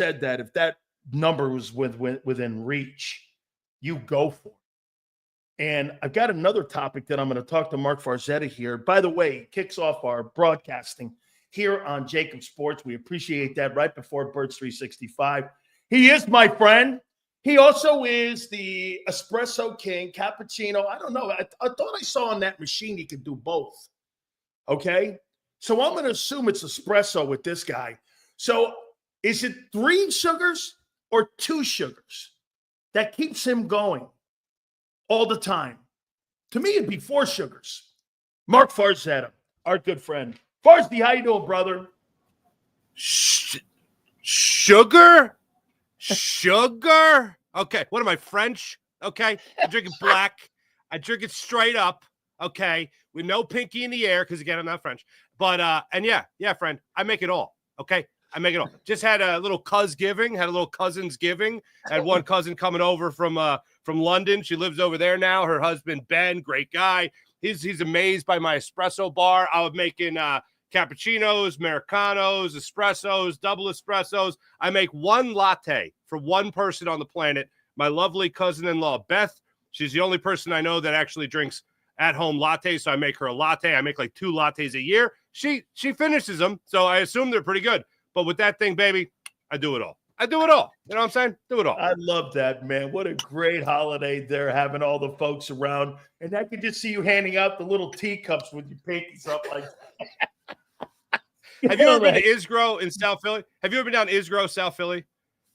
said that if that number was within reach, you go for it. And I've got another topic that I'm going to talk to Marc Farzetta here. By the way, kicks off our broadcasting here on JAKIB Sports. We appreciate that right before Birds 365. He is my friend. He also is the espresso king, cappuccino. I don't know. I thought I saw on that machine he could do both. Okay? So I'm going to assume it's espresso with this guy. So is it 3 sugars or 2 sugars that keeps him going all the time? To me, it'd be 4 sugars. Marc Farzetta, our good friend. Farzy, how you doing, brother? Sugar? Sugar? Okay. What am I, French? Okay. I'm drinking black. I drink it straight up. Okay. With no pinky in the air, because again, I'm not French. But and yeah, friend, I make it all. Okay. I make it all. Just had a little cousin's giving. Had one cousin coming over from London. She lives over there now. Her husband, Ben, great guy. He's amazed by my espresso bar. I was making cappuccinos, Americanos, espressos, double espressos. I make 1 latte for 1 person on the planet. My lovely cousin-in-law, Beth. She's the only person I know that actually drinks at-home lattes, so I make her a latte. I make like 2 lattes a year. She finishes them, so I assume they're pretty good. But with that thing, baby, I do it all. You know what I'm saying? Do it all. I love that, man. What a great holiday there, having all the folks around. And I could just see you handing out the little teacups with your pinkies up like that. Have you ever been to Isgro in South Philly? Have you ever been down Isgro, South Philly?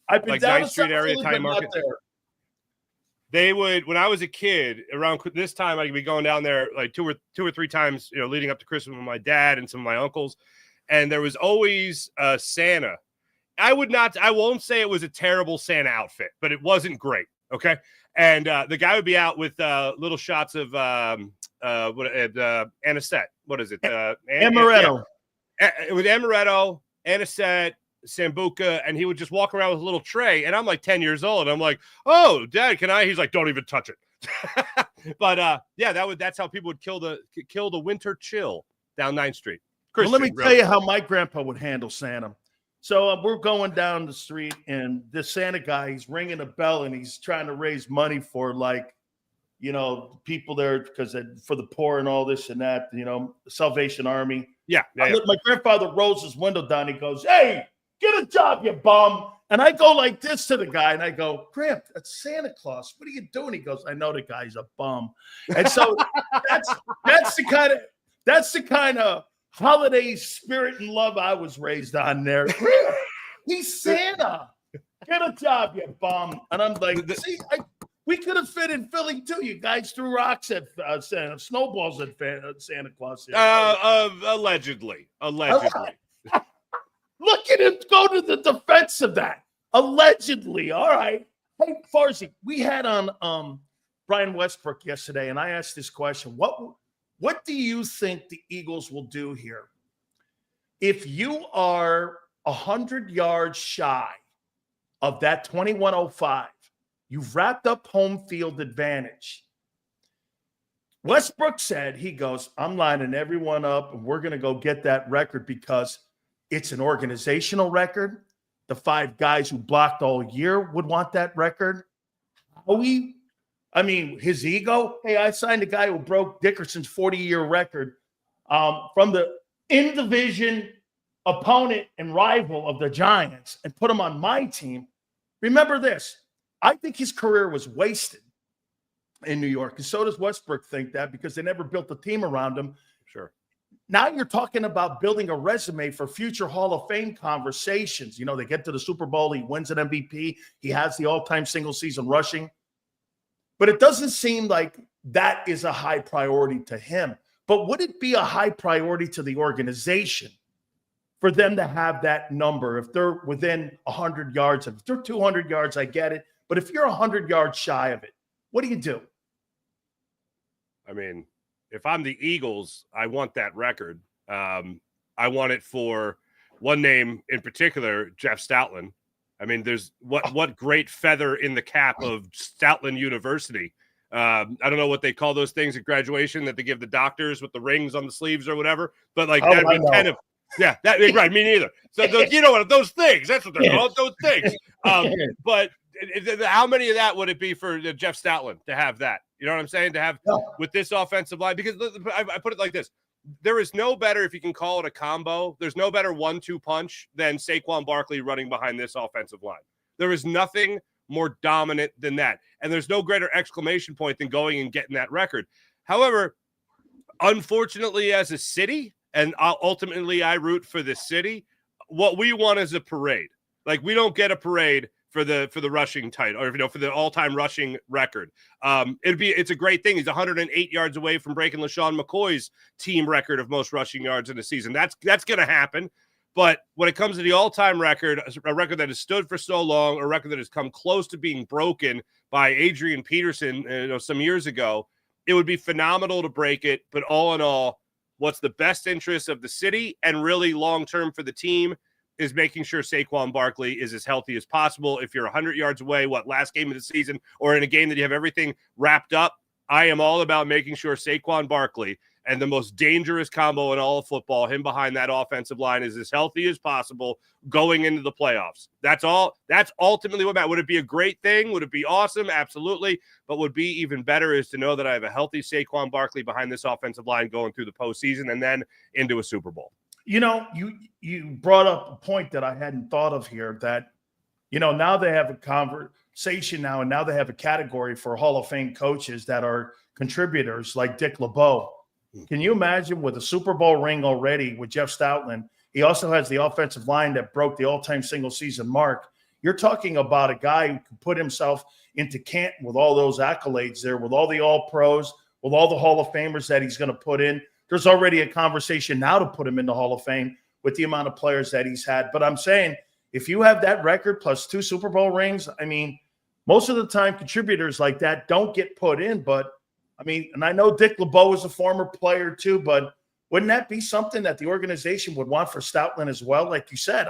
I've been like down 9th Street area, Italian market. There. They would, when I was a kid, around this time, I'd be going down there like two or three times, leading up to Christmas with my dad and some of my uncles. And there was always Santa. I won't say it was a terrible Santa outfit, but it wasn't great. Okay. And the guy would be out with little shots of anisette. What is it? Amaretto. With amaretto, anisette, Sambuca, and he would just walk around with a little tray. And I'm like 10 years old. I'm like, oh, Dad, can I? He's like, don't even touch it. But that's how people would kill the winter chill down 9th Street. Well, let me tell you how my grandpa would handle Santa. So we're going down the street, and this Santa guy, he's ringing a bell, and he's trying to raise money for, people there because for the poor and all this and that, Salvation Army. Yeah. My grandfather rolls his window down. He goes, hey, get a job, you bum. And I go like this to the guy, and I go, Gramp, that's Santa Claus. What are you doing? He goes, I know the guy's a bum. And so that's the kind of holiday spirit and love I was raised on there. He's Santa. Get a job, you bum. And I'm like, see, we could have fit in Philly too. You guys threw rocks at Santa, snowballs at Santa Claus. Allegedly. Look at him go to the defense of that. Allegedly. All right. Hey, Farzy, we had on Brian Westbrook yesterday, and I asked this question. What do you think the Eagles will do here? If you are 100 yards shy of that 2105, you've wrapped up home field advantage. Westbrook said, he goes, I'm lining everyone up, and we're going to go get that record because it's an organizational record. The 5 guys who blocked all year would want that record. His ego. Hey, I signed a guy who broke Dickerson's 40-year record from the in-division opponent and rival of the Giants and put him on my team. Remember this. I think his career was wasted in New York. And so does Westbrook think that because they never built a team around him. Sure. Now you're talking about building a resume for future Hall of Fame conversations. They get to the Super Bowl. He wins an MVP. He has the all-time single-season rushing. But it doesn't seem like that is a high priority to him. But would it be a high priority to the organization for them to have that number? If they're within 100 yards, if they're 200 yards, I get it. But if you're 100 yards shy of it, what do you do? I mean, if I'm the Eagles, I want that record. I want it for one name in particular, Jeff Stoutland. I mean, there's what great feather in the cap of Stoutland University. I don't know what they call those things at graduation that they give the doctors with the rings on the sleeves or whatever, but that'd be Yeah, right. Me neither. So those things. That's what they're called. Those things. But how many of that would it be for Jeff Stoutland to have that? You know what I'm saying? To have with this offensive line, because I put it like this: there is no better, if you can call it a combo. There's no better 1-2 punch than Saquon Barkley running behind this offensive line. There is nothing more dominant than that, and there's no greater exclamation point than going and getting that record. However, unfortunately, as a city. And ultimately, I root for the city. What we want is a parade. Like, we don't get a parade for the rushing title, or for the all-time rushing record. It's a great thing. He's 108 yards away from breaking LaShawn McCoy's team record of most rushing yards in a season. That's going to happen. But when it comes to the all-time record, a record that has stood for so long, a record that has come close to being broken by Adrian Peterson, some years ago, it would be phenomenal to break it. But all in all, what's the best interest of the city and really long-term for the team is making sure Saquon Barkley is as healthy as possible. If you're 100 yards away, last game of the season, or in a game that you have everything wrapped up, I am all about making sure Saquon Barkley, and the most dangerous combo in all of football, him behind that offensive line, is as healthy as possible going into the playoffs. That's all. That's ultimately what matters. Would it be a great thing? Would it be awesome? Absolutely. But would be even better is to know that I have a healthy Saquon Barkley behind this offensive line going through the postseason and then into a Super Bowl. You brought up a point that I hadn't thought of here, that, now they have a conversation now, and now they have a category for Hall of Fame coaches that are contributors like Dick LeBeau. Can you imagine, with a Super Bowl ring already with Jeff Stoutland? He also has the offensive line that broke the all-time single-season mark. You're talking about a guy who can put himself into Canton with all those accolades there, with all the All-Pros, with all the Hall of Famers that he's going to put in. There's already a conversation now to put him in the Hall of Fame with the amount of players that he's had. But I'm saying, if you have that record plus 2 Super Bowl rings, most of the time contributors like that don't get put in. But and I know Dick LeBeau is a former player too, but wouldn't that be something that the organization would want for Stoutland as well? Like you said,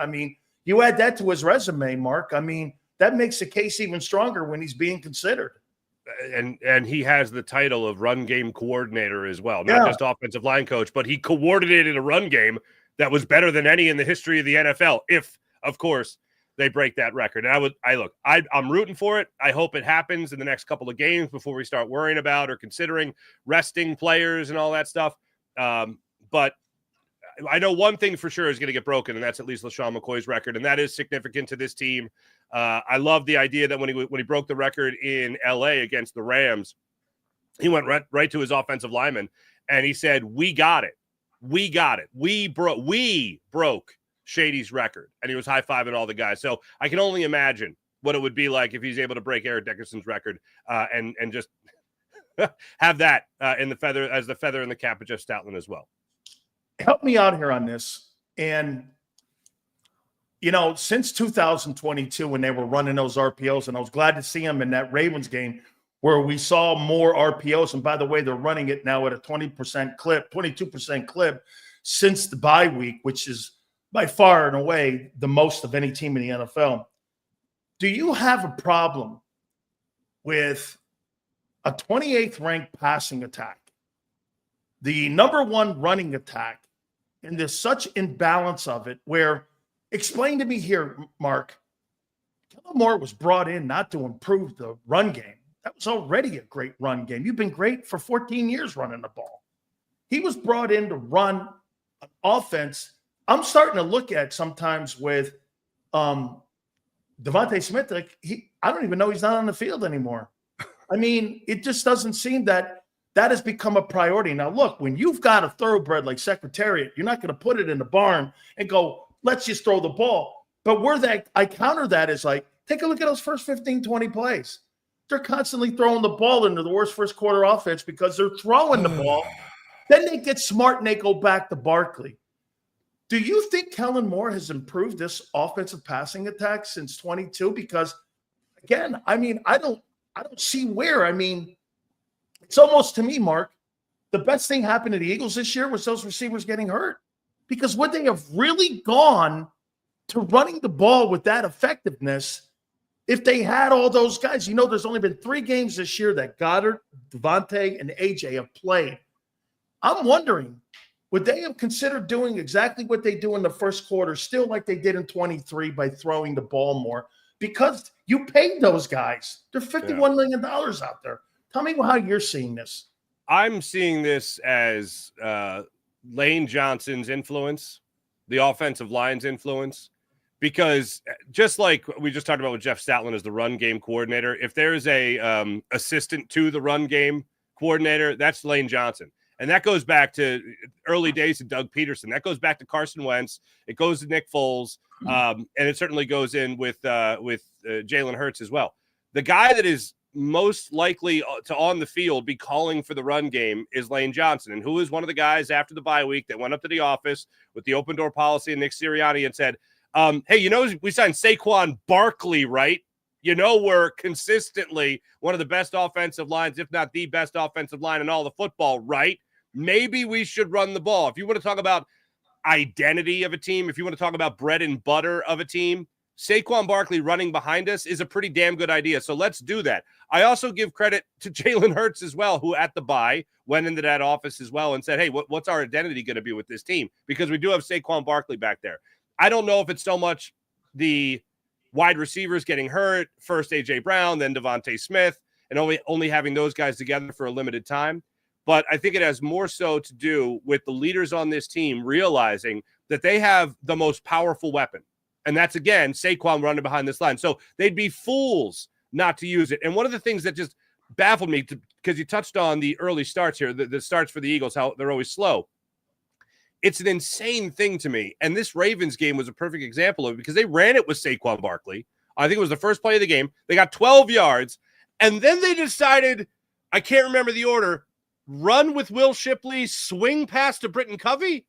you add that to his resume, Mark. That makes the case even stronger when he's being considered. And he has the title of run game coordinator as well, not just offensive line coach, but he coordinated a run game that was better than any in the history of the NFL. If, of course, they break that record. And I'm rooting for it. I hope it happens in the next couple of games before we start worrying about or considering resting players and all that stuff. But I know one thing for sure is going to get broken, and that's at least LaShawn McCoy's record, and that is significant to this team. I love the idea that when he broke the record in LA against the Rams, he went right to his offensive lineman, and he said, "We got it. We got it. We broke Shady's record," and he was high-fiving all the guys. So I can only imagine what it would be like if he's able to break Eric Dickerson's record and just have that in the feather in the cap of Jeff Stoutland as well. Help me out here on this. And, since 2022, when they were running those RPOs, and I was glad to see them in that Ravens game where we saw more RPOs. And by the way, they're running it now at a 20% clip, 22% clip since the bye week, which is by far and away the most of any team in the NFL. Do you have a problem with a 28th ranked passing attack, the number 1 running attack, and there's such imbalance of it where, explain to me here, Mark, Kellen Moore was brought in not to improve the run game. That was already a great run game. You've been great for 14 years running the ball. He was brought in to run an offense. I'm starting to look at sometimes with Devontae Smith, I don't even know he's not on the field anymore. It just doesn't seem that has become a priority. Now, look, when you've got a thoroughbred like Secretariat, you're not going to put it in the barn and go, let's just throw the ball. But I counter that is take a look at those first 15, 20 plays. They're constantly throwing the ball into the worst first quarter offense because they're throwing the ball. Then they get smart and they go back to Barkley. Do you think Kellen Moore has improved this offensive passing attack since 22? Because, again, I don't see where. It's almost, to me, Mark, the best thing happened to the Eagles this year was those receivers getting hurt. Because would they have really gone to running the ball with that effectiveness if they had all those guys? There's only been 3 games this year that Goddard, Devontae, and AJ have played. I'm wondering, would they have considered doing exactly what they do in the first quarter, still like they did in 23 by throwing the ball more? Because you paid those guys. They're $51 million out there. Tell me how you're seeing this. I'm seeing this as Lane Johnson's influence, the offensive line's influence, because just like we just talked about with Jeff Stoutland as the run game coordinator, if there's a assistant to the run game coordinator, that's Lane Johnson. And that goes back to early days of Doug Peterson. That goes back to Carson Wentz. It goes to Nick Foles. And it certainly goes in with Jalen Hurts as well. The guy that is most likely to on the field be calling for the run game is Lane Johnson. And who is one of the guys after the bye week that went up to the office with the open door policy and Nick Sirianni and said, hey, we signed Saquon Barkley, right? We're consistently one of the best offensive lines, if not the best offensive line in all the football, right? Maybe we should run the ball. If you want to talk about identity of a team, if you want to talk about bread and butter of a team, Saquon Barkley running behind us is a pretty damn good idea. So let's do that. I also give credit to Jalen Hurts as well, who at the bye went into that office as well and said, hey, what's our identity going to be with this team? Because we do have Saquon Barkley back there. I don't know if it's so much the wide receivers getting hurt, first A.J. Brown, then Devontae Smith, and only having those guys together for a limited time. But I think it has more so to do with the leaders on this team realizing that they have the most powerful weapon. And that's, again, Saquon running behind this line. So they'd be fools not to use it. And one of the things that just baffled me, because you touched on the early starts here, the starts for the Eagles, how they're always slow. It's an insane thing to me. And this Ravens game was a perfect example of it because they ran it with Saquon Barkley. I think it was the first play of the game. They got 12 yards. And then they decided, I can't remember the order, run with Will Shipley, swing pass to Britton Covey?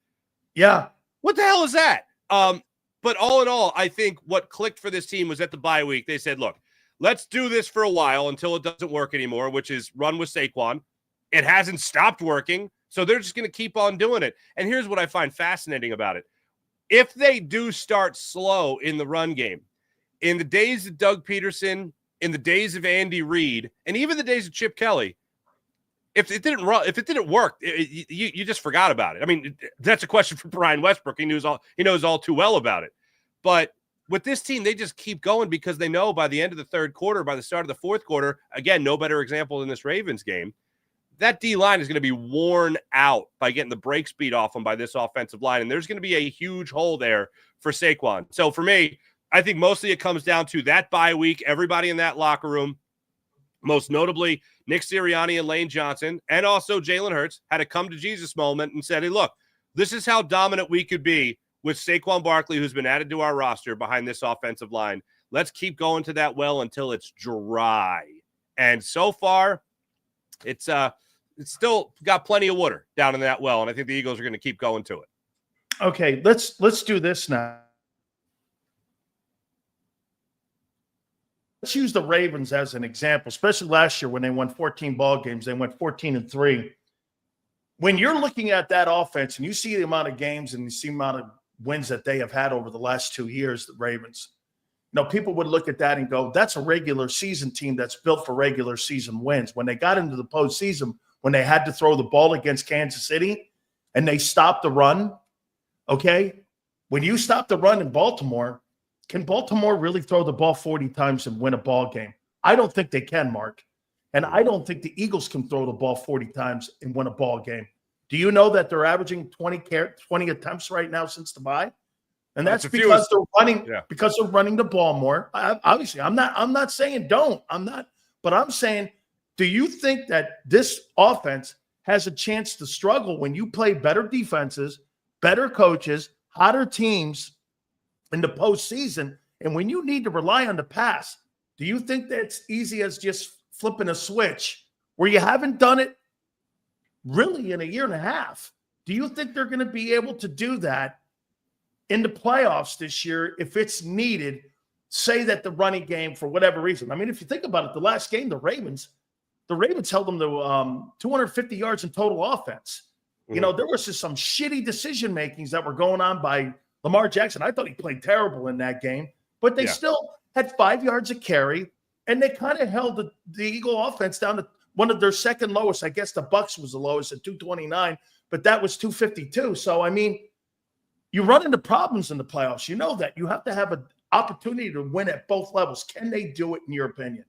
Yeah. What the hell is that? But all in all, I think what clicked for this team was at the bye week. They said, look, let's do this for a while until it doesn't work anymore, which is run with Saquon. It hasn't stopped working, so they're just going to keep on doing it. And here's what I find fascinating about it. If they do start slow in the run game, in the days of Doug Peterson, in the days of Andy Reid, and even the days of Chip Kelly, if it didn't work, you just forgot about it. I mean, that's a question for Brian Westbrook. He knows all too well about it. But with this team, they just keep going because they know by the end of the third quarter, by the start of the fourth quarter, again, no better example than this Ravens game, that D-line is going to be worn out by getting the break speed off them by this offensive line. And there's going to be a huge hole there for Saquon. So for me, I think mostly it comes down to that bye week, everybody in that locker room, most notably Nick Sirianni and Lane Johnson, and also Jalen Hurts, had a come-to-Jesus moment and said, hey, look, this is how dominant we could be with Saquon Barkley, who's been added to our roster behind this offensive line. Let's keep going to that well until it's dry. And so far, it's still got plenty of water down in that well, and I think the Eagles are going to keep going to it. Okay, let's do this now. Let's use the Ravens as an example, especially last year when they won 14 ball games. They went 14-3. When you're looking at that offense and you see the amount of games and you see the amount of wins that they have had over the last 2 years, the Ravens, people would look at that and go, that's a regular season team that's built for regular season wins. When they got into the postseason, when they had to throw the ball against Kansas City and they stopped the run, okay, when you stop the run in Baltimore, can Baltimore really throw the ball 40 times and win a ball game? I don't think they can, Mark. And I don't think the Eagles can throw the ball 40 times and win a ball game. Do you know that they're averaging 20 attempts right now since the bye? And that's because they're running the ball more. Obviously, I'm not saying don't. But I'm saying, do you think that this offense has a chance to struggle when you play better defenses, better coaches, hotter teams in the postseason, and when you need to rely on the pass? Do you think that's easy as just flipping a switch where you haven't done it really in a year and a half? Do you think they're going to be able to do that in the playoffs this year if it's needed? Say that the running game, for whatever reason. I mean, if you think about it, the last game, the Ravens held them to 250 yards in total offense. Mm-hmm. There was just some shitty decision makings that were going on by Lamar Jackson. I thought he played terrible in that game, but they still had 5 yards of carry, and they kind of held the Eagle offense down to one of their second lowest. I guess the Bucs was the lowest at 229. but that was 252. So, I mean, you run into problems in the playoffs. You know that. You have to have an opportunity to win at both levels. Can they do it, in your opinion?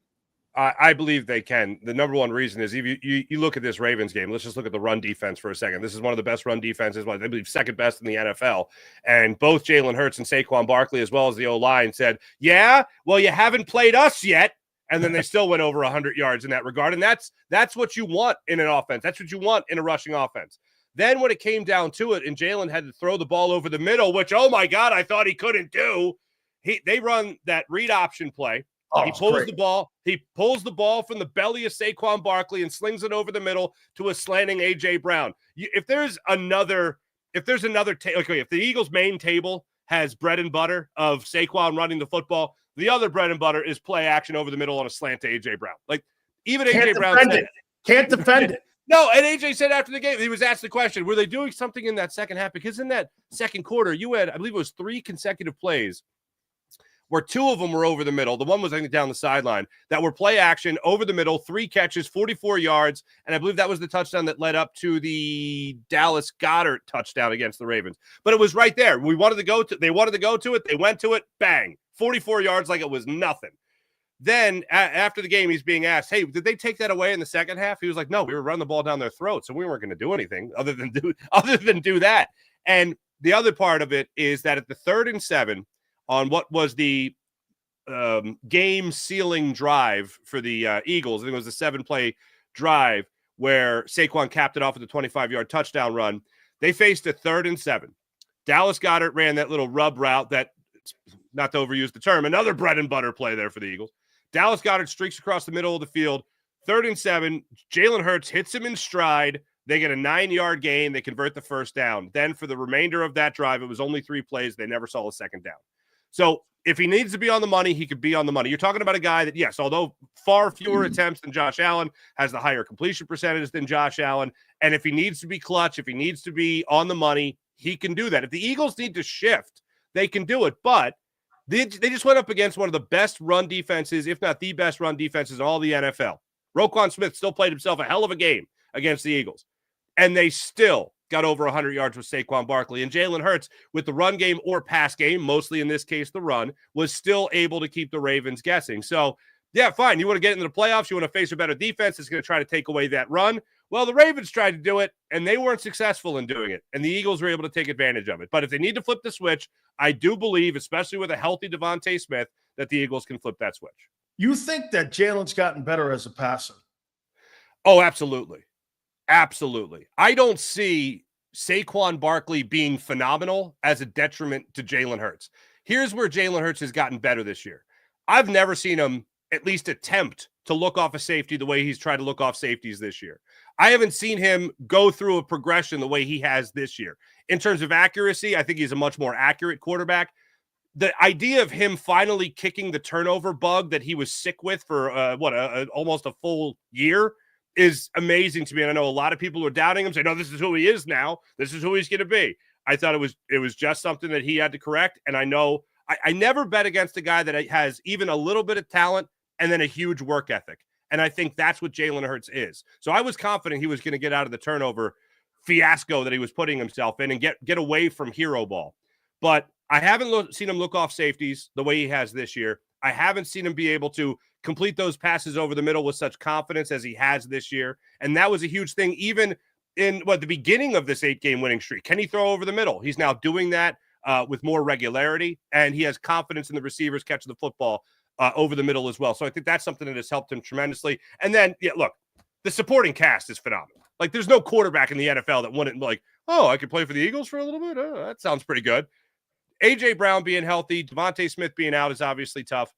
I believe they can. The number one reason is if you look at this Ravens game, let's just look at the run defense for a second. This is one of the best run defenses, I believe second best in the NFL. And both Jalen Hurts and Saquon Barkley, as well as the O-line, said, yeah, well, you haven't played us yet. And then they still went over 100 yards in that regard. And that's what you want in an offense. That's what you want in a rushing offense. Then when it came down to it and Jalen had to throw the ball over the middle, which, oh, my God, I thought he couldn't do. They run that read option play. Oh, he pulls the ball. He pulls the ball from the belly of Saquon Barkley and slings it over the middle to a slanting A.J. Brown. If the Eagles' main table has bread and butter of Saquon running the football, the other bread and butter is play action over the middle on a slant to A.J. Brown. Like, even A.J. Brown can't defend it. No, and A.J. said after the game, he was asked the question, were they doing something in that second half? Because in that second quarter, you had, I believe it was 3 consecutive plays where 2 of them were over the middle. The one was, I think, down the sideline, that were play action over the middle, 3 catches, 44 yards. And I believe that was the touchdown that led up to the Dallas Goedert touchdown against the Ravens. But it was right there. They wanted to go to it. They went to it. Bang. 44 yards like it was nothing. Then after the game, he's being asked, hey, did they take that away in the second half? He was like, no, we were running the ball down their throats, so we weren't going to do anything other than do that. And the other part of it is that at the 3rd and 7, on what was the game-sealing drive for the Eagles, I think it was a 7-play drive where Saquon capped it off with a 25-yard touchdown run. They faced a 3rd and 7. Dallas Goedert ran that little rub route that, not to overuse the term, another bread and butter play there for the Eagles. Dallas Goedert streaks across the middle of the field, 3rd and 7. Jalen Hurts hits him in stride. They get a 9-yard gain. They convert the first down. Then for the remainder of that drive, it was only 3 plays. They never saw a second down. So if he needs to be on the money, he could be on the money. You're talking about a guy that, yes, although far fewer attempts than Josh Allen, has the higher completion percentage than Josh Allen. And if he needs to be clutch, if he needs to be on the money, he can do that. If the Eagles need to shift, they can do it. But they just went up against one of the best run defenses, if not the best run defenses in all the NFL. Roquan Smith still played himself a hell of a game against the Eagles. And they still got over 100 yards with Saquon Barkley. And Jalen Hurts, with the run game or pass game, mostly in this case the run, was still able to keep the Ravens guessing. So, yeah, fine. You want to get into the playoffs. You want to face a better defense that's going to try to take away that run. Well, the Ravens tried to do it, and they weren't successful in doing it. And the Eagles were able to take advantage of it. But if they need to flip the switch, I do believe, especially with a healthy Devontae Smith, that the Eagles can flip that switch. You think that Jalen's gotten better as a passer? Oh, absolutely. Absolutely. I don't see Saquon Barkley being phenomenal as a detriment to Jalen Hurts. Here's where Jalen Hurts has gotten better this year. I've never seen him at least attempt to look off a safety the way he's tried to look off safeties this year. I haven't seen him go through a progression the way he has this year. In terms of accuracy, I think he's a much more accurate quarterback. The idea of him finally kicking the turnover bug that he was sick with for almost a full year is amazing to me. And I know a lot of people who are doubting him say, no, this is who he is now. This is who he's going to be. I thought it was just something that he had to correct. And I know I never bet against a guy that has even a little bit of talent and then a huge work ethic. And I think that's what Jalen Hurts is. So I was confident he was going to get out of the turnover fiasco that he was putting himself in and get away from hero ball. But I haven't seen him look off safeties the way he has this year. I haven't seen him be able to complete those passes over the middle with such confidence as he has this year. And that was a huge thing, even in the beginning of this 8-game winning streak. Can he throw over the middle? He's now doing that with more regularity, and he has confidence in the receivers catching the football over the middle as well. So I think that's something that has helped him tremendously. And then, yeah, look, the supporting cast is phenomenal. Like, there's no quarterback in the NFL that wouldn't like, oh, I could play for the Eagles for a little bit. Oh, that sounds pretty good. A.J. Brown being healthy, Devontae Smith being out is obviously tough.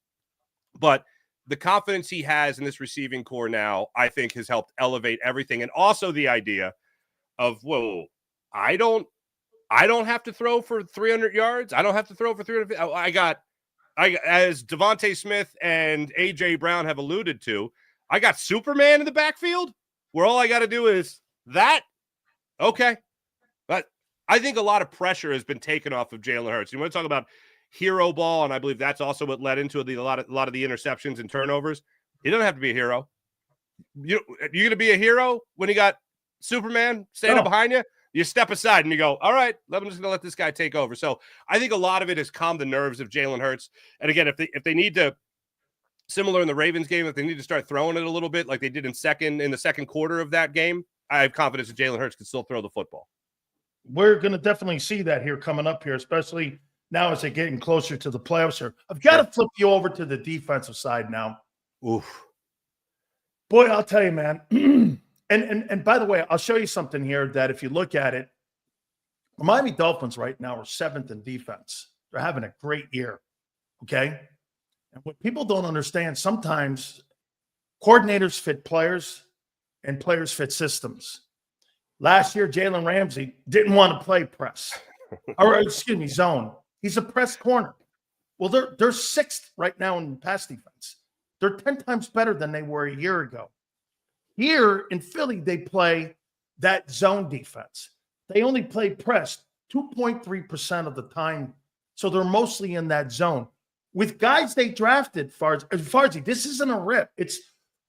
But the confidence he has in this receiving core now, I think, has helped elevate everything. And also the idea of, whoa, I don't have to throw for 300 yards. I don't have to throw for 300. As Devontae Smith and A.J. Brown have alluded to, I got Superman in the backfield where all I got to do is that. Okay. But I think a lot of pressure has been taken off of Jalen Hurts. You want to talk about hero ball, and I believe that's also what led into a lot of the interceptions and turnovers. He doesn't have to be a hero. You're going to be a hero when you got Superman standing behind you? you step aside and you go, all right, I'm just going to let this guy take over. So I think a lot of it has calmed the nerves of Jalen Hurts. And again, if they need to, similar in the Ravens game, if they need to start throwing it a little bit like they did in the second quarter of that game, I have confidence that Jalen Hurts can still throw the football. We're going to definitely see that here coming up here, especially now as they're getting closer to the playoffs here. I've got to flip you over to the defensive side now. Oof. Boy, I'll tell you, man. And by the way, I'll show you something here that if you look at it, the Miami Dolphins right now are 7th in defense. They're having a great year, okay? And what people don't understand, sometimes coordinators fit players and players fit systems. Last year, Jalen Ramsey didn't want to play press, or excuse me, zone. He's a press corner. Well, they're 6th right now in pass defense. They're 10 times better than they were a year ago. Here in Philly, they play that zone defense. They only play press 2.3% of the time, so they're mostly in that zone. With guys they drafted, Farzy, this isn't a rip.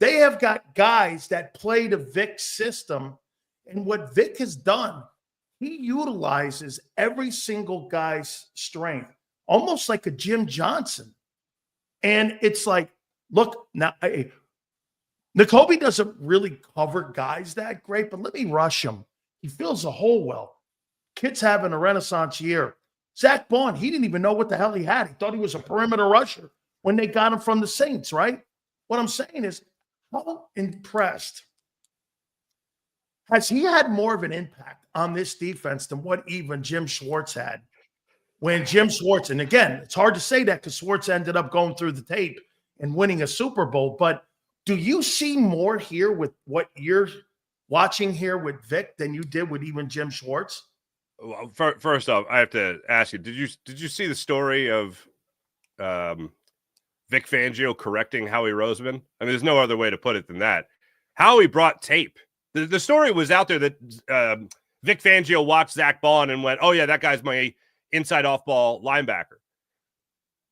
They have got guys that play the Vic system, and what Vic has done, he utilizes every single guy's strength, almost like a Jim Johnson. And it's like, look, now, Nakobe doesn't really cover guys that great, but let me rush him. He fills the hole well. Kid's having a renaissance year. Zach Bond, he didn't even know what the hell he had. He thought he was a perimeter rusher when they got him from the Saints, right? What I'm saying is, how impressed has he had more of an impact on this defense than what even Jim Schwartz had? When Jim Schwartz, and again, it's hard to say that because Schwartz ended up going through the tape and winning a Super Bowl, but do you see more here with what you're watching here with Vic than you did with even Jim Schwartz? Well, first off, I have to ask you: Did you see the story of Vic Fangio correcting Howie Roseman? I mean, there's no other way to put it than that. Howie brought tape. The story was out there that Vic Fangio watched Zach Bond and went, "Oh yeah, that guy's my inside off-ball linebacker."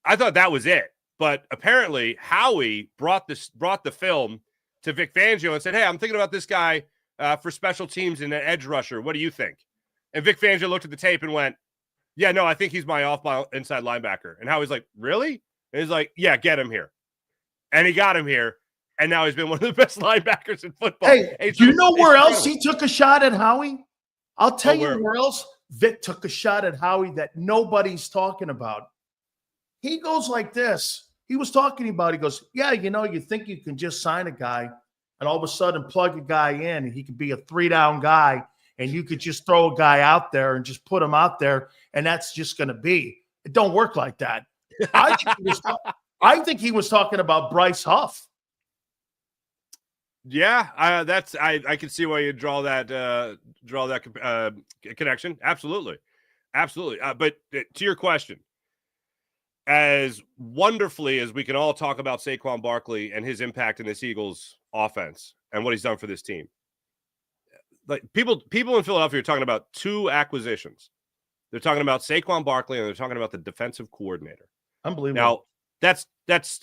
I thought that was it, but apparently Howie brought the film to Vic Fangio and said, "Hey, I'm thinking about this guy for special teams and an edge rusher. What do you think?" And Vic Fangio looked at the tape and went, "Yeah, no, I think he's my off-ball inside linebacker." And Howie's like, "Really?" And he's like, "Yeah, get him here." And he got him here, and now he's been one of the best linebackers in football. Hey, do you know where else he took a shot at Howie? I'll tell you where else Vic took a shot at Howie that nobody's talking about. He goes like this. He was talking about, he goes, "Yeah, you think you can just sign a guy and all of a sudden plug a guy in and he could be a 3-down guy and you could just throw a guy out there and just put him out there and that's just going to be." It don't work like that. I think he was talking about Bryce Huff. Yeah, I can see why you draw that connection. Absolutely. But to your question, as wonderfully as we can all talk about Saquon Barkley and his impact in this Eagles offense and what he's done for this team, like people in Philadelphia are talking about 2 acquisitions. They're talking about Saquon Barkley and they're talking about the defensive coordinator. Unbelievable. Now, that's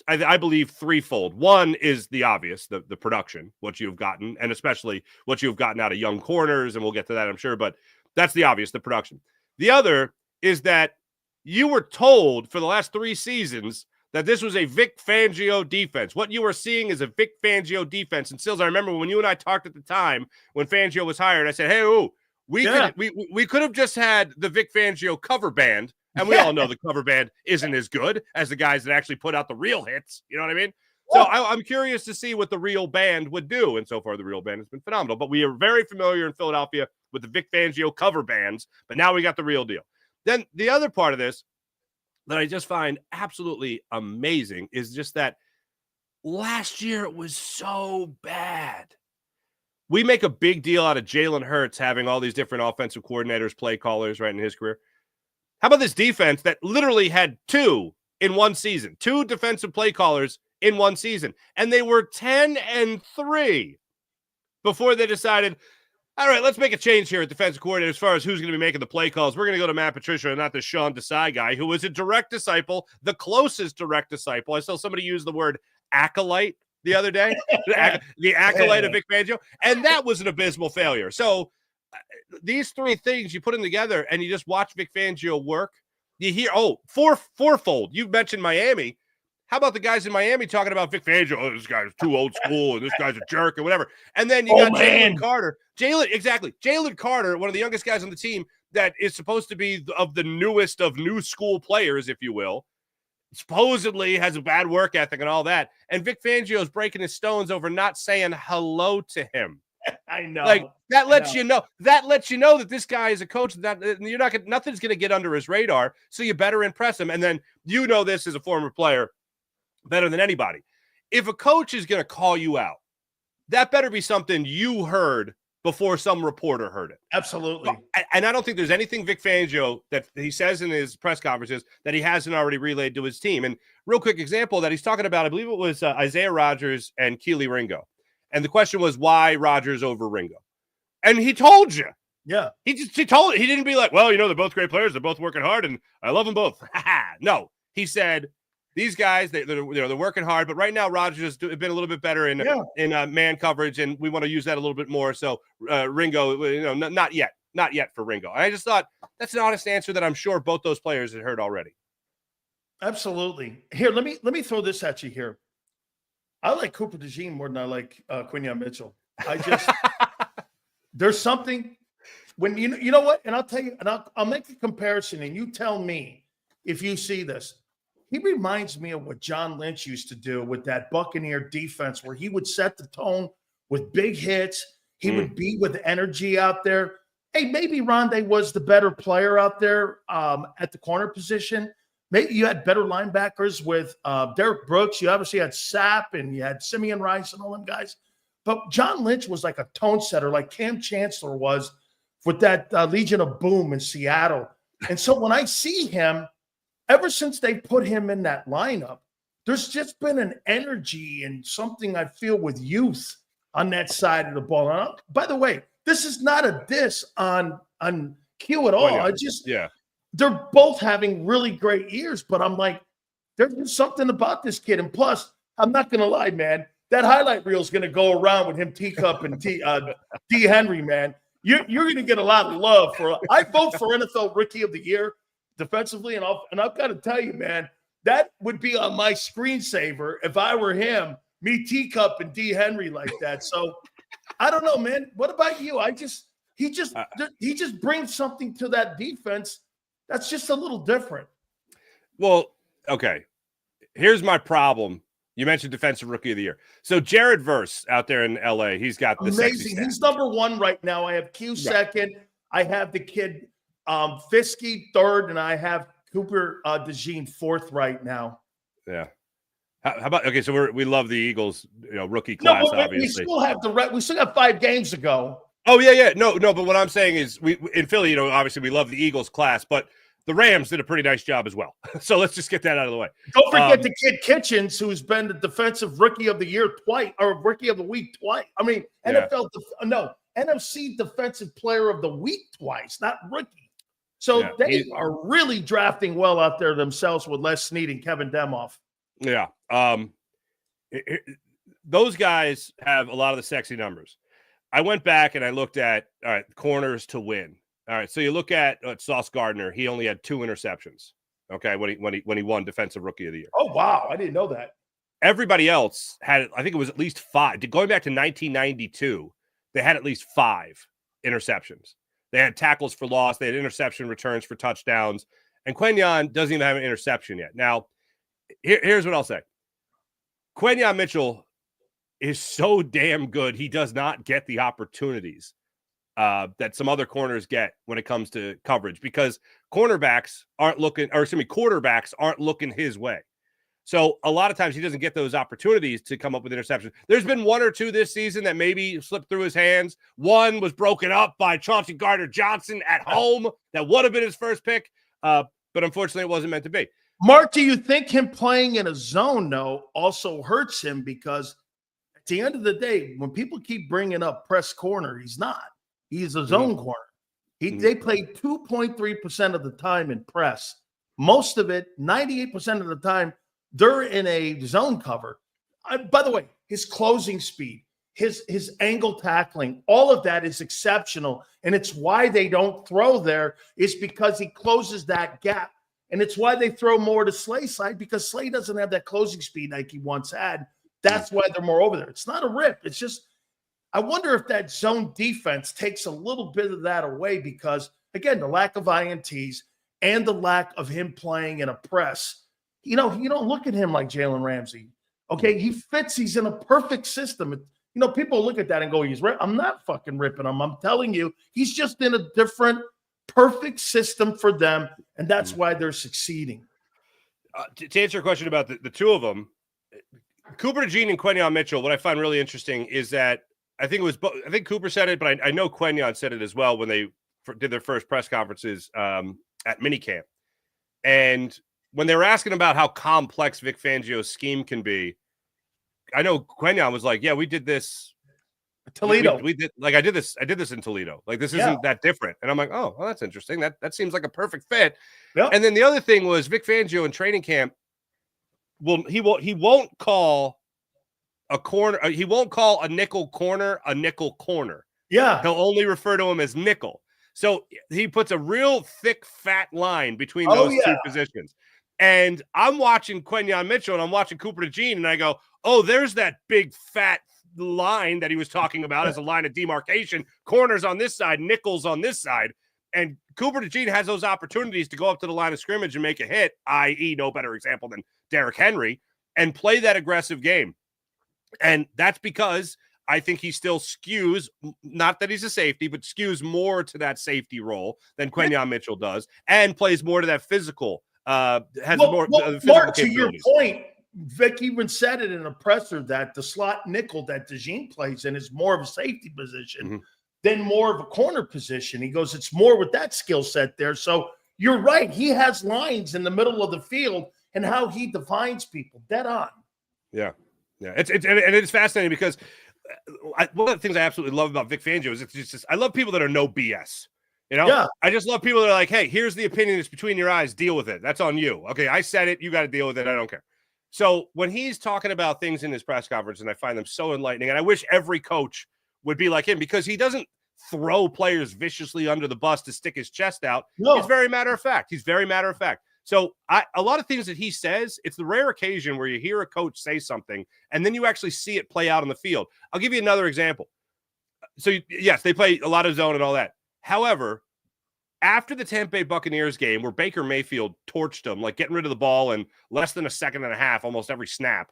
I believe threefold. One is the obvious, the production, what you've gotten, and especially what you've gotten out of young corners, and we'll get to that, I'm sure, but that's the obvious, the production. The other is that you were told for the last 3 seasons that this was a Vic Fangio defense. What you were seeing is a Vic Fangio defense. And Sills, I remember when you and I talked at the time when Fangio was hired, I said, "Hey, we could have just had the Vic Fangio cover band." And we all know the cover band isn't as good as the guys that actually put out the real hits. You know what I mean? So I'm curious to see what the real band would do. And so far, the real band has been phenomenal. But we are very familiar in Philadelphia with the Vic Fangio cover bands. But now we got the real deal. Then the other part of this that I just find absolutely amazing is just that last year it was so bad. We make a big deal out of Jalen Hurts having all these different offensive coordinators, play callers, right, in his career. How about this defense that literally had 2 in one season, 2 defensive play callers in one season, and they were 10-3 before they decided, all right, let's make a change here at defensive coordinator as far as who's going to be making the play calls. We're going to go to Matt Patricia and not the Sean Desai guy, who was a direct disciple, the closest direct disciple. I saw somebody use the word acolyte the other day, the acolyte of Vic Fangio, and that was an abysmal failure. So these three things, you put them together and you just watch Vic Fangio work. You hear, fourfold. You mentioned Miami. How about the guys in Miami talking about Vic Fangio? Oh, this guy's too old school and this guy's a jerk or whatever. And then you got Jalen Carter. Jalen Carter, one of the youngest guys on the team that is supposed to be of the newest of new school players, if you will. Supposedly has a bad work ethic and all that. And Vic Fangio is breaking his stones over not saying hello to him. I know. Like that lets you know. That lets you know that this guy is a coach. That you're not gonna, nothing's going to get under his radar. So you better impress him. And then you know this as a former player better than anybody. If a coach is going to call you out, that better be something you heard before some reporter heard it. Absolutely. And I don't think there's anything Vic Fangio that he says in his press conferences that he hasn't already relayed to his team. And real quick example that he's talking about, I believe it was Isaiah Rodgers and Keely Ringo. And the question was, why Rodgers over Ringo? And he told you. Yeah. He didn't be like, well, they're both great players. They're both working hard, and I love them both. No. He said, these guys, they're working hard, but right now Rodgers has been a little bit better in man coverage, and we want to use that a little bit more. So Ringo, not yet for Ringo. And I just thought that's an honest answer that I'm sure both those players had heard already. Absolutely. Here, let me throw this at you here. I like Cooper DeJean more than I like Quinyon Mitchell. I just there's something when you know what, and I'll tell you, and I'll make a comparison, and you tell me if you see this. He reminds me of what John Lynch used to do with that Buccaneer defense, where he would set the tone with big hits. He would be with energy out there. Hey, maybe Rondé was the better player out there at the corner position. Maybe you had better linebackers with Derek Brooks. You obviously had Sapp and you had Simeon Rice and all them guys. But John Lynch was like a tone setter, like Cam Chancellor was with that Legion of Boom in Seattle. And so when I see him, ever since they put him in that lineup, there's just been an energy and something I feel with youth on that side of the ball. And by the way, this is not a diss on Q at all. They're both having really great years, but I'm like, there's something about this kid. And plus, I'm not going to lie, man, that highlight reel is going to go around with him, Teacup and D. Henry, man. You're going to get a lot of love for. I vote for NFL Rookie of the Year defensively, and I've got to tell you, man, that would be on my screensaver if I were him, me, Teacup, and D. Henry like that. So I don't know, man. What about you? He just brings something to that defense that's just a little different. Well, okay. Here's my problem. You mentioned Defensive Rookie of the Year. So Jared Verse out there in L.A., he's got the amazing. He's number one right now. I have Q second. I have the kid Fiske third, and I have Cooper DeJean fourth right now. Yeah. How about so we love the Eagles, rookie class. No, but obviously we still got 5 games to go. Oh yeah. No. But what I'm saying is, we in Philly, obviously we love the Eagles class, but the Rams did a pretty nice job as well. So let's just get that out of the way. Don't forget the kid Kitchens, who's been the Defensive Rookie of the Year twice, or Rookie of the Week twice. I mean, NFC Defensive Player of the Week twice, not rookie. So they are really drafting well out there themselves with Les Snead and Kevin Demoff. Yeah. Those guys have a lot of the sexy numbers. I went back and I looked at corners to win. All right, so you look at Sauce Gardner. He only had 2 interceptions. Okay, when he won Defensive Rookie of the Year. Oh wow, I didn't know that. Everybody else had, I think it was at least 5. Going back to 1992, they had at least 5 interceptions. They had tackles for loss. They had interception returns for touchdowns. And Quinyon doesn't even have an interception yet. Now, here's what I'll say. Quinyon Mitchell is so damn good. He does not get the opportunities that some other corners get when it comes to coverage, because quarterbacks aren't looking his way. So a lot of times he doesn't get those opportunities to come up with interceptions. There's been 1 or 2 this season that maybe slipped through his hands. One was broken up by Chauncey Gardner-Johnson at home. That would have been his first pick, but unfortunately it wasn't meant to be. Marc, do you think him playing in a zone, though, also hurts him? Because at the end of the day, when people keep bringing up press corner, he's not. He's a zone corner. They play 2.3% of the time in press. Most of it, 98% of the time, they're in a zone cover. By the way, his closing speed, his angle tackling, all of that is exceptional. And it's why they don't throw there, is because he closes that gap. And it's why they throw more to Slay's side, because Slay doesn't have that closing speed like he once had. That's why they're more over there. It's not a rip. It's just, I wonder if that zone defense takes a little bit of that away, because, again, the lack of INTs and the lack of him playing in a press. You know, you don't look at him like Jalen Ramsey. Okay, he fits. He's in a perfect system. You know, people look at that and go, he's right. I'm not fucking ripping him. I'm telling you, he's just in a different, perfect system for them, and that's why they're succeeding. To answer your question about the two of them, Cooper DeJean and Quenyon Mitchell, what I find really interesting is that I think Cooper said it, but I know Quenyon said it as well when they did their first press conferences at minicamp. And when they were asking about how complex Vic Fangio's scheme can be, I know Quenyon was like, yeah, we did this. Toledo. We did, like, I did this in Toledo. Like, this isn't that different. And I'm like, oh, well, that's interesting. That seems like a perfect fit. Yep. And then the other thing was Vic Fangio in training camp, he won't call a corner. He won't call a nickel corner a nickel corner. Yeah. He'll only refer to him as nickel. So he puts a real thick, fat line between those two positions. And I'm watching Quenyon Mitchell and I'm watching Cooper DeJean, and I go, oh, there's that big, fat line that he was talking about as a line of demarcation. Corners on this side, nickels on this side. And Cooper DeJean has those opportunities to go up to the line of scrimmage and make a hit, i.e. no better example than Derrick Henry, and play that aggressive game. And that's because I think he still skews, not that he's a safety, but skews more to that safety role than Quenyon Mitchell does, and plays more to that physical, more physical Marc, to your capabilities. point, Vic even said it in a presser that the slot nickel that DeJean plays in is more of a safety position than more of a corner position. He goes, it's more with that skill set there. So you're right. He has lines in the middle of the field and how he defines people. Dead on. Yeah. Yeah. It's fascinating because one of the things I absolutely love about Vic Fangio is it's just I love people that are no BS. You know, I just love people that are like, hey, here's the opinion that's between your eyes. Deal with it. That's on you. Okay, I said it. You got to deal with it. I don't care. So when he's talking about things in his press conference, and I find them so enlightening, and I wish every coach would be like him, because he doesn't throw players viciously under the bus to stick his chest out. No. He's very matter of fact. So a lot of things that he says, it's the rare occasion where you hear a coach say something and then you actually see it play out on the field. I'll give you another example. So yes, they play a lot of zone and all that. However, after the Tampa Bay Buccaneers game where Baker Mayfield torched them, like getting rid of the ball in less than a second and a half, almost every snap,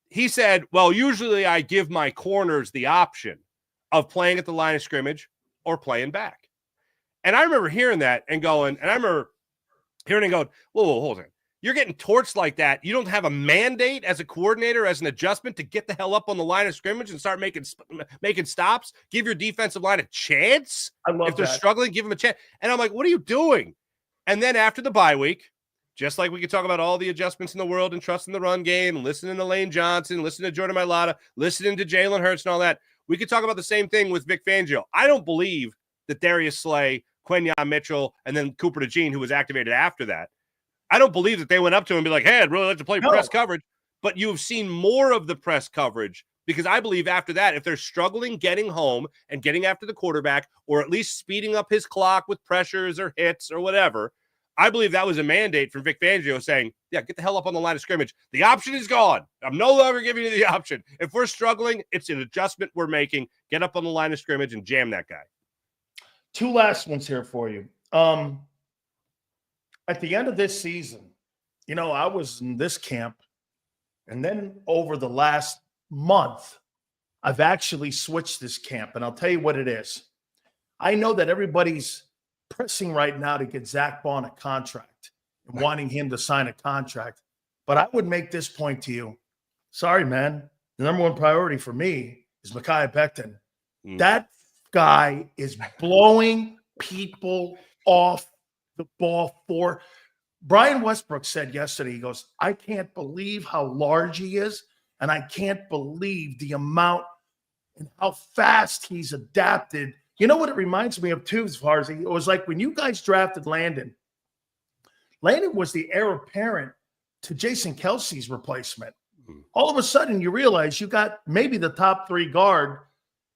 he said, well, usually I give my corners the option of playing at the line of scrimmage or playing back. And I remember hearing that and going, and I remember hearing and going, whoa, hold on. You're getting torched like that. You don't have a mandate as a coordinator, as an adjustment to get the hell up on the line of scrimmage and start making stops. Give your defensive line a chance. I love if they're struggling, give them a chance. And I'm like, what are you doing? And then after the bye week, just like we could talk about all the adjustments in the world and trusting the run game, listening to Lane Johnson, listening to Jordan Mailata, listening to Jalen Hurts and all that, we could talk about the same thing with Vic Fangio. I don't believe that Darius Slay, Quenyon Mitchell, and then Cooper DeJean, who was activated after that, I don't believe that they went up to him and be like, hey, I'd really like to play press coverage. But you've seen more of the press coverage, because I believe after that, if they're struggling getting home and getting after the quarterback, or at least speeding up his clock with pressures or hits or whatever, I believe that was a mandate from Vic Fangio saying, yeah, get the hell up on the line of scrimmage. The option is gone. I'm no longer giving you the option. If we're struggling, it's an adjustment we're making. Get up on the line of scrimmage and jam that guy. Two last ones here for you. At the end of this season, you know, I was in this camp, and then over the last month, I've actually switched this camp, and I'll tell you what it is. I know that everybody's pressing right now to get Zach Bond a contract and wanting him to sign a contract, but I would make this point to you. Sorry, man. The number one priority for me is Mekhi Becton. That guy is blowing people off the ball for. Brian Westbrook said yesterday, he goes, I can't believe how large he is, and I can't believe the amount and how fast he's adapted. You know what it reminds me of too, as far as it was like when you guys drafted Landon. Landon was the heir apparent to Jason Kelsey's replacement. All of a sudden, you realize you got maybe the top 3 guard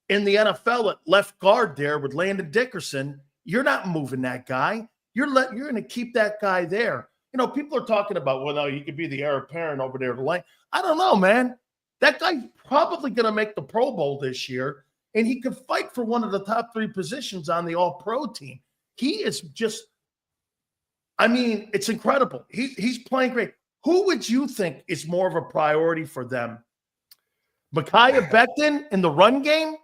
in the NFL at left guard there with Landon Dickerson. You're not moving that guy. You're going to keep that guy there. You know, people are talking about, well, no, you could be the heir apparent over there to lane. I don't know, man. That guy's probably going to make the Pro Bowl this year, and he could fight for one of the top 3 positions on the All-Pro team. He is just, I mean, it's incredible. He's playing great. Who would you think is more of a priority for them? Micaiah Becton in the run game,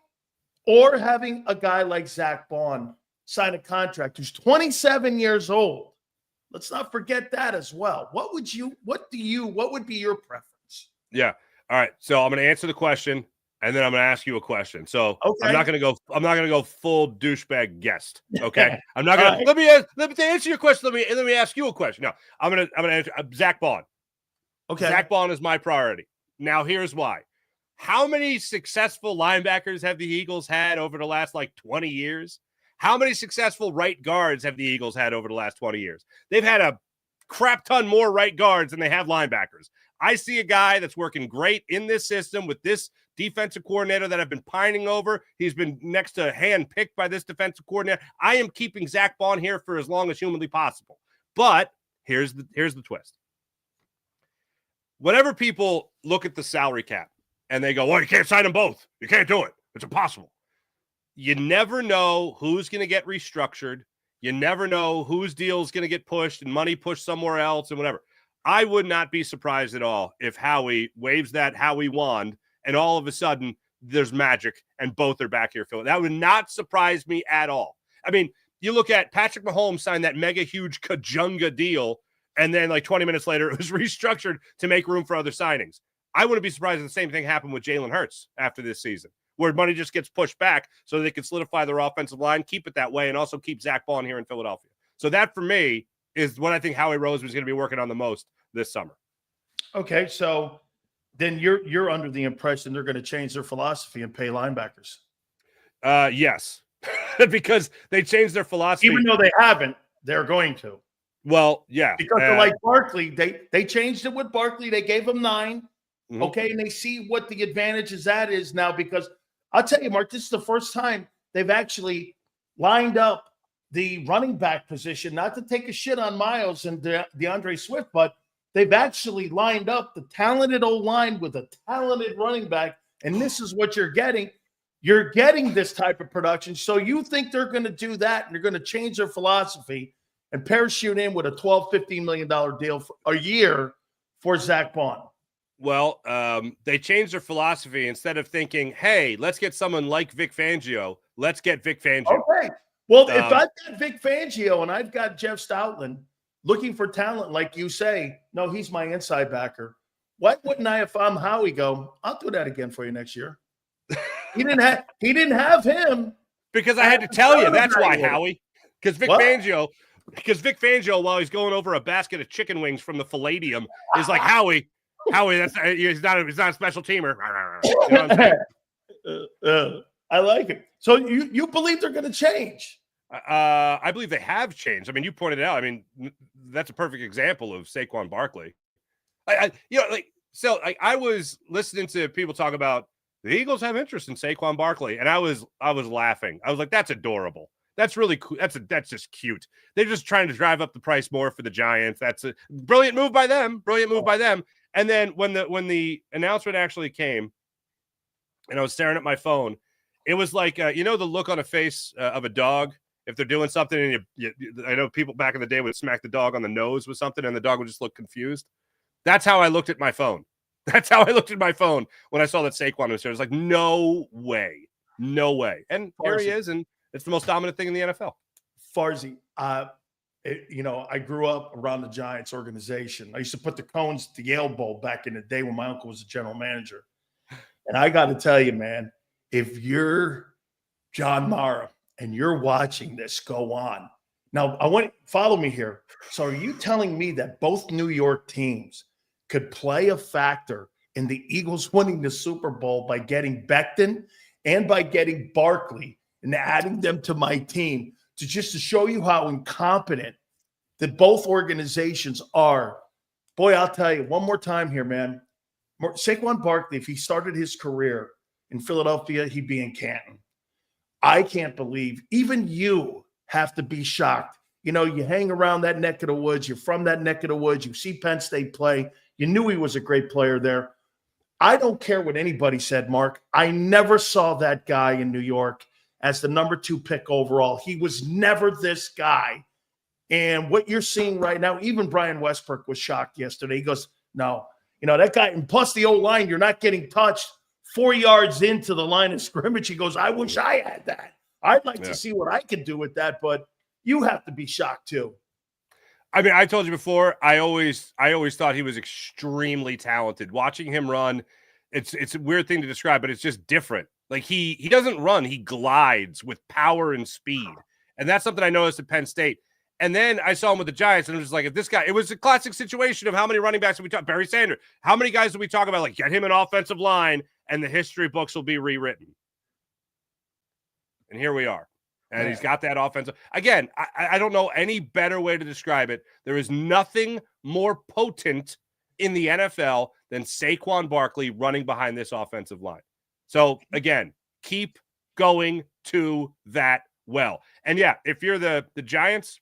or having a guy like Zach Bond sign a contract who's 27 years old? Let's not forget that as well. What would be your preference? Yeah. All right. So I'm going to answer the question, and then I'm going to ask you a question. So okay. I'm not going to go full douchebag guest. Okay. I'm not going to, let me answer your question. Let me ask you a question. No, I'm going to answer Zach Bond. Okay. Zach Bond is my priority. Now, here's why. How many successful linebackers have the Eagles had over the last 20 years? How many successful right guards have the Eagles had over the last 20 years? They've had a crap ton more right guards than they have linebackers. I see a guy that's working great in this system with this defensive coordinator that I've been pining over. He's been next to hand-picked by this defensive coordinator. I am keeping Zach Bond here for as long as humanly possible. But here's the twist. Whenever people look at the salary cap and they go, well, you can't sign them both. You can't do it. It's impossible. You never know who's going to get restructured. You never know whose deal is going to get pushed and money pushed somewhere else and whatever. I would not be surprised at all if Howie waves that Howie wand and all of a sudden there's magic and both are back here filling. That would not surprise me at all. I mean, you look at Patrick Mahomes signed that mega huge Kajunga deal, and then 20 minutes later it was restructured to make room for other signings. I wouldn't be surprised if the same thing happened with Jalen Hurts after this season, where money just gets pushed back so they can solidify their offensive line, keep it that way, and also keep Zach Bond here in Philadelphia. So that, for me, is what I think Howie Roseman is going to be working on the most this summer. Okay, so then you're under the impression they're going to change their philosophy and pay linebackers. Yes, because they changed their philosophy. Even though they haven't, they're going to. Well, yeah. Because like Barkley, they changed it with Barkley. They gave him 9. Mm-hmm. Okay, and they see what the advantages that is now, because I'll tell you, Mark, this is the first time they've actually lined up the running back position, not to take a shit on Miles and DeAndre Swift, but they've actually lined up the talented O-line with a talented running back, and this is what you're getting. You're getting this type of production. So you think they're going to do that, and they're going to change their philosophy and parachute in with a $12, $15 million deal for a year for Zach Bond? Well, they changed their philosophy. Instead of thinking, hey, let's get someone like Vic Fangio, let's get Vic Fangio. Okay. Well, if I've got Vic Fangio and I've got Jeff Stoutland looking for talent, like you say, no, he's my inside backer. Why wouldn't I, if I'm Howie, go, I'll do that again for you next year? He didn't have him. Because I had to tell you, that's why, Howie. Because Vic Fangio, while he's going over a basket of chicken wings from the Palladium, is like, Howie, he's not a special teamer. You know what I'm saying? I like it. So you believe they're going to change? I believe they have changed. I mean, you pointed it out. I mean, that's a perfect example of Saquon Barkley. I was listening to people talk about the Eagles have interest in Saquon Barkley, and I was laughing. I was like, that's adorable. That's really cool. That's just cute. They're just trying to drive up the price more for the Giants. That's a brilliant move by them. And then when the announcement actually came, and I was staring at my phone, it was like the look on a face of a dog if they're doing something, and I know people back in the day would smack the dog on the nose with something, and the dog would just look confused. That's how I looked at my phone. That's how I looked at my phone when I saw that Saquon was there. I was like, no way. And here he is, and it's the most dominant thing in the NFL. Farzy, I grew up around the Giants organization. I used to put the cones at the Yale Bowl back in the day when my uncle was a general manager. And I got to tell you, man, if you're John Mara and you're watching this go on, now I want follow me here. So are you telling me that both New York teams could play a factor in the Eagles winning the Super Bowl by getting Becton and by getting Barkley and adding them to my team to show you how incompetent that both organizations are? Boy, I'll tell you one more time here, man. Saquon Barkley, if he started his career in Philadelphia, he'd be in Canton. I can't believe even you have to be shocked. You know, you hang around that neck of the woods. You're from that neck of the woods. You see Penn State play. You knew he was a great player there. I don't care what anybody said, Mark. I never saw that guy in New York as the number 2 pick overall. He was never this guy. And what you're seeing right now, even Brian Westbrook was shocked yesterday. He goes, no, you know, that guy, and plus the O-line, you're not getting touched 4 yards into the line of scrimmage. He goes, I wish I had that. I'd like to see what I could do with that, but you have to be shocked too. I mean, I told you before, I always thought he was extremely talented. Watching him run, it's a weird thing to describe, but it's just different. Like he doesn't run, he glides with power and speed. And that's something I noticed at Penn State. And then I saw him with the Giants, and it was like, if this guy, it was a classic situation of how many running backs did we talk? Barry Sanders. How many guys did we talk about? Like, get him an offensive line, and the history books will be rewritten. And here we are. And he's got that offensive. Again, I don't know any better way to describe it. There is nothing more potent in the NFL than Saquon Barkley running behind this offensive line. So, again, keep going to that well. And, yeah, if you're the Giants,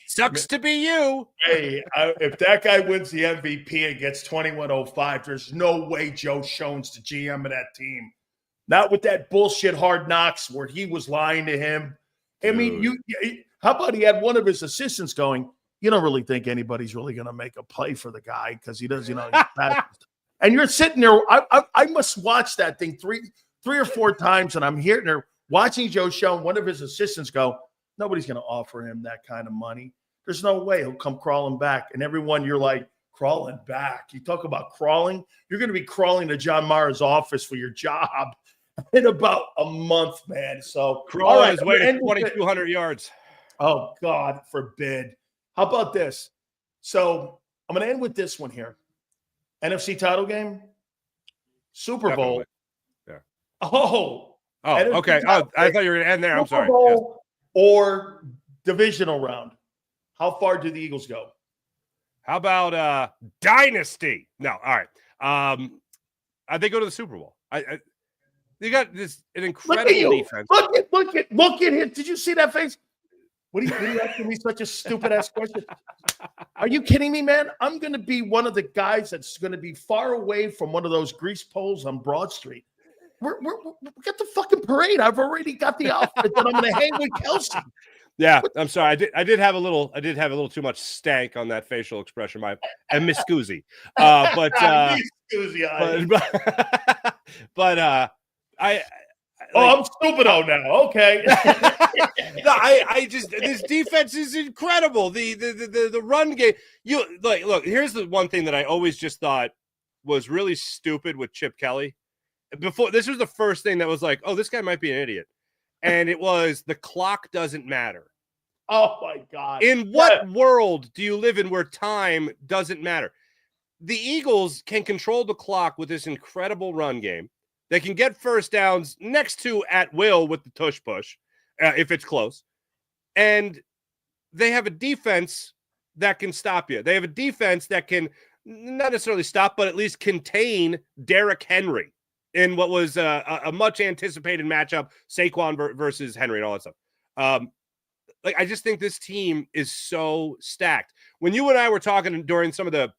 sucks to be you. Hey, if that guy wins the MVP and gets 2105, there's no way Joe Schoen's the GM of that team. Not with that bullshit Hard Knocks where he was lying to him. I mean, how about he had one of his assistants going, you don't really think anybody's really going to make a play for the guy because he does, you know. And you're sitting there. I must watch that thing three or four times, and I'm hearing there watching Joe Schoen, one of his assistants go, nobody's going to offer him that kind of money. There's no way he'll come crawling back. And everyone, you're like, crawling back. You talk about crawling. You're going to be crawling to John Mara's office for your job in about a month, man. So crawling is way to 2,200 yards. Oh, God forbid. How about this? So I'm going to end with this one here. NFC title game, Super Bowl. Yeah. Oh, okay. Oh, I thought you were going to end there. I'm sorry. Bowl or divisional round. How far do the Eagles go? How about dynasty? No, all right. They go to the Super Bowl. They got an incredible defense. Look at him. Did you see that face? What are you asking me such a stupid ass question? Are you kidding me, man? I'm going to be one of the guys that's going to be far away from one of those grease poles on Broad Street. We got the fucking parade. I've already got the outfit that I'm going to hang with Kelsey. Yeah, I'm sorry. I did have a little too much stank on that facial expression. And Miss Scoozy. But I'm stupido now. Okay. No, this defense is incredible. The run game. Look, here's the one thing that I always just thought was really stupid with Chip Kelly. Before this was the first thing that was like, oh, this guy might be an idiot. And it was the clock doesn't matter. Oh my God. In what world do you live in where time doesn't matter? The Eagles can control the clock with this incredible run game. They can get first downs next to at will with the tush push, if it's close. And they have a defense that can stop you. They have a defense that can not necessarily stop, but at least contain Derrick Henry in what was a much anticipated matchup, Saquon versus Henry and all that stuff. I just think this team is so stacked. When you and I were talking during some of the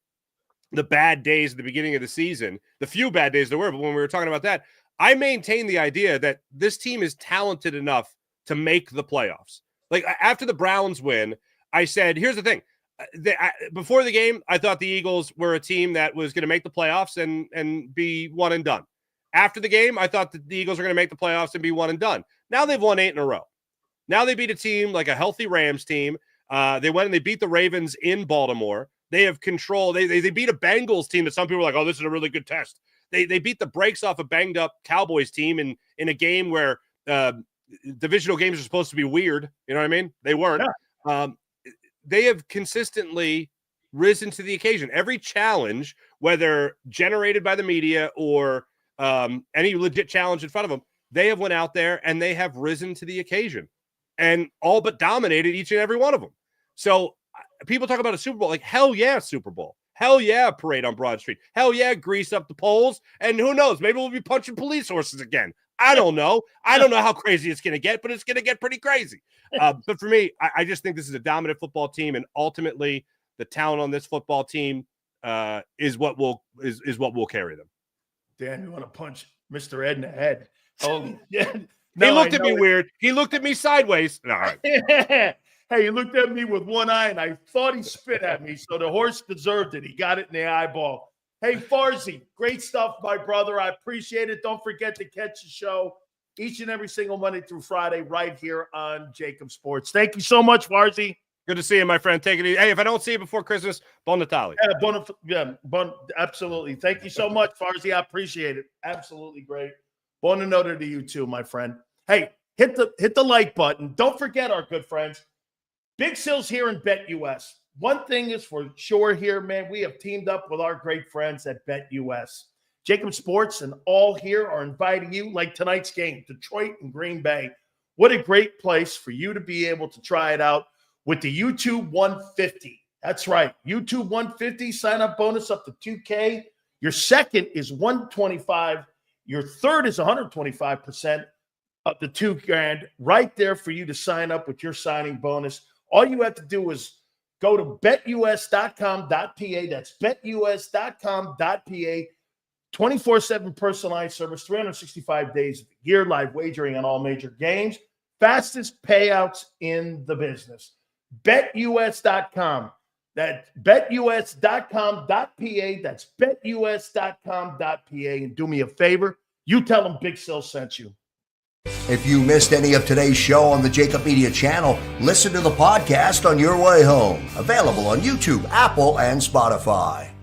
bad days at the beginning of the season, the few bad days there were, but when we were talking about that, I maintain the idea that this team is talented enough to make the playoffs. Like after the Browns win, I said, here's the thing. Before the game, I thought the Eagles were a team that was going to make the playoffs and be one and done. After the game, I thought that the Eagles were going to make the playoffs and be one and done. Now they've won 8 in a row. Now they beat a team like a healthy Rams team. They went and they beat the Ravens in Baltimore. They have control. They beat a Bengals team that some people are like, oh, this is a really good test. They beat the brakes off a banged up Cowboys team in a game where divisional games are supposed to be weird. You know what I mean? They weren't. Yeah. They have consistently risen to the occasion. Every challenge, whether generated by the media or any legit challenge in front of them, they have went out there and they have risen to the occasion and all but dominated each and every one of them. So people talk about a Super Bowl, like, hell yeah, Super Bowl. Hell yeah, parade on Broad Street. Hell yeah, grease up the poles. And who knows? Maybe we'll be punching police horses again. I don't know. I don't know how crazy it's going to get, but it's going to get pretty crazy. But for me, I just think this is a dominant football team, and ultimately, the talent on this football team is what will carry them. Dan, you want to punch Mr. Ed in the head? Oh, yeah. He looked at me weird. He looked at me sideways. All right. Hey, he looked at me with one eye, and I thought he spit at me, so the horse deserved it. He got it in the eyeball. Hey, Farzy, great stuff, my brother. I appreciate it. Don't forget to catch the show each and every single Monday through Friday right here on JAKIB Sports. Thank you so much, Farzy. Good to see you, my friend. Take it easy. Hey, if I don't see you before Christmas, Bon Natale. Absolutely. Thank you so much, Farzy. I appreciate it. Absolutely great. Bon note to you too, my friend. Hey, hit the like button. Don't forget our good friends, Big Sills here in BetUS. One thing is for sure here, man, we have teamed up with our great friends at BetUS. JAKIB Sports and all here are inviting you, like tonight's game, Detroit and Green Bay. What a great place for you to be able to try it out with the YouTube 150. That's right, YouTube 150, sign-up bonus up to $2K. Your second is $125. Your third is 125% of the $2,000 right there for you to sign up with your signing bonus. All you have to do is go to betus.com.pa. That's betus.com.pa. 24/7 personalized service, 365 days of the year, live wagering on all major games, fastest payouts in the business. betus.com. That's betus.com.pa. That's betus.com.pa. And do me a favor, you tell them Big Sil sent you. If you missed any of today's show on the JAKIB Media channel, listen to the podcast on your way home. Available on YouTube, Apple, and Spotify.